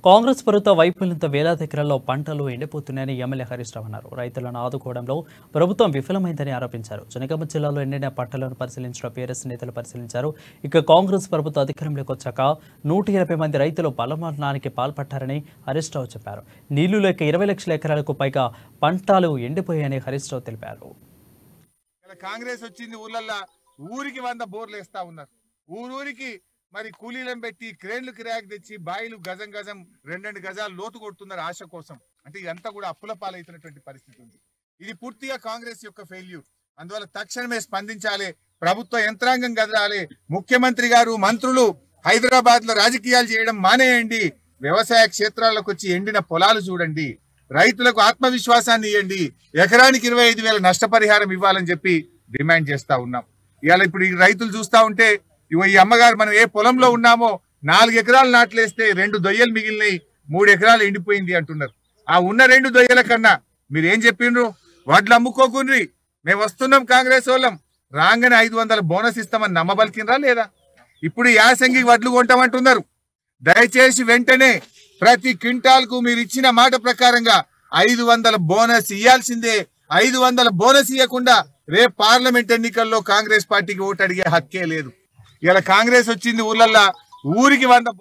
కాంగ్రెస్ ప్రభుత్వ వైఫల్యంతో వేలాది ఎకరాల్లో పంటలు ఎండిపోతున్నాయని ఎమ్మెల్యే హరీష్ రావు అన్నారు. రైతులను ఆదుకోవడంలో ప్రభుత్వం విఫలమైందని ఆరోపించారు. జనగామ జిల్లాలో ఎండిన పంటలను పరిశీలించిన పీఆర్ఎస్ నేతలు పరిశీలించారు. ఇక కాంగ్రెస్ ప్రభుత్వ అధికారంలోకి వచ్చాక 180 మంది రైతులు బలమరణానికి పాల్పడ్డారని హరీష్ రావు చెప్పారు. నీళ్లు లేక 20 లక్షల ఎకరాలకు పైగా పంటలు ఎండిపోయాయని హరీష్ రావు తెలిపారు. కాంగ్రెస్ వచ్చింది ఊళ్ళల్లో ఊరికి 100 బోర్లు వేస్తా ఉన్నారు. ఊరికి మరి కూలీలను పెట్టి క్రేన్లు కిరాయికి తెచ్చి బాయిలు గజం గజం 2 గజాలు లోతు కొడుతున్నారు ఆశ కోసం. అంటే ఇదంతా కూడా అప్పుల పాలవుతున్నటువంటి పరిస్థితి ఉంది. ఇది పూర్తిగా కాంగ్రెస్ యొక్క ఫెయిల్యూర్. అందువల్ల తక్షణమే స్పందించాలి, ప్రభుత్వ యంత్రాంగం కదలాలి. ముఖ్యమంత్రి గారు, మంత్రులు హైదరాబాద్ లో రాజకీయాలు చేయడం మానేయండి. వ్యవసాయ క్షేత్రాలకు వచ్చి ఎండిన పొలాలు చూడండి, రైతులకు ఆత్మవిశ్వాసాన్ని ఇవ్వండి, ఎకరానికి 25,000 నష్టపరిహారం ఇవ్వాలని చెప్పి డిమాండ్ చేస్తా ఉన్నాం. ఇవాళ ఇప్పుడు ఈ రైతులు చూస్తా ఉంటే ఈ అమ్మగారు మనం ఏ పొలంలో ఉన్నామో 4 ఎకరాలు నాట్లేస్తే 2 దొయ్యలు మిగిలినాయి, 3 ఎకరాలు ఎండిపోయింది అంటున్నారు. ఆ ఉన్న 2 దొయ్యల కన్నా మీరు ఏం చెప్పిండ్రు? వడ్లు అమ్ముకోకుండ్రి, మేము వస్తున్నాం కాంగ్రెస్ వాళ్ళం, రాగానే 500 బోనస్ ఇస్తామని నమ్మబలికినరా లేదా? ఇప్పుడు యాసంగి వడ్లు కొంటామంటున్నారు. దయచేసి వెంటనే ప్రతి క్వింటాల్ కు మీరు ఇచ్చిన మాట ప్రకారంగా 500 బోనస్ ఇయ్యాల్సిందే. 500 బోనస్ ఇవ్వకుండా రేపు పార్లమెంట్ ఎన్నికల్లో కాంగ్రెస్ పార్టీకి ఓటు అడిగే హక్కే లేదు. ఇలా కాంగ్రెస్ వచ్చింది ఊళ్ళల్లో ఊరికి 100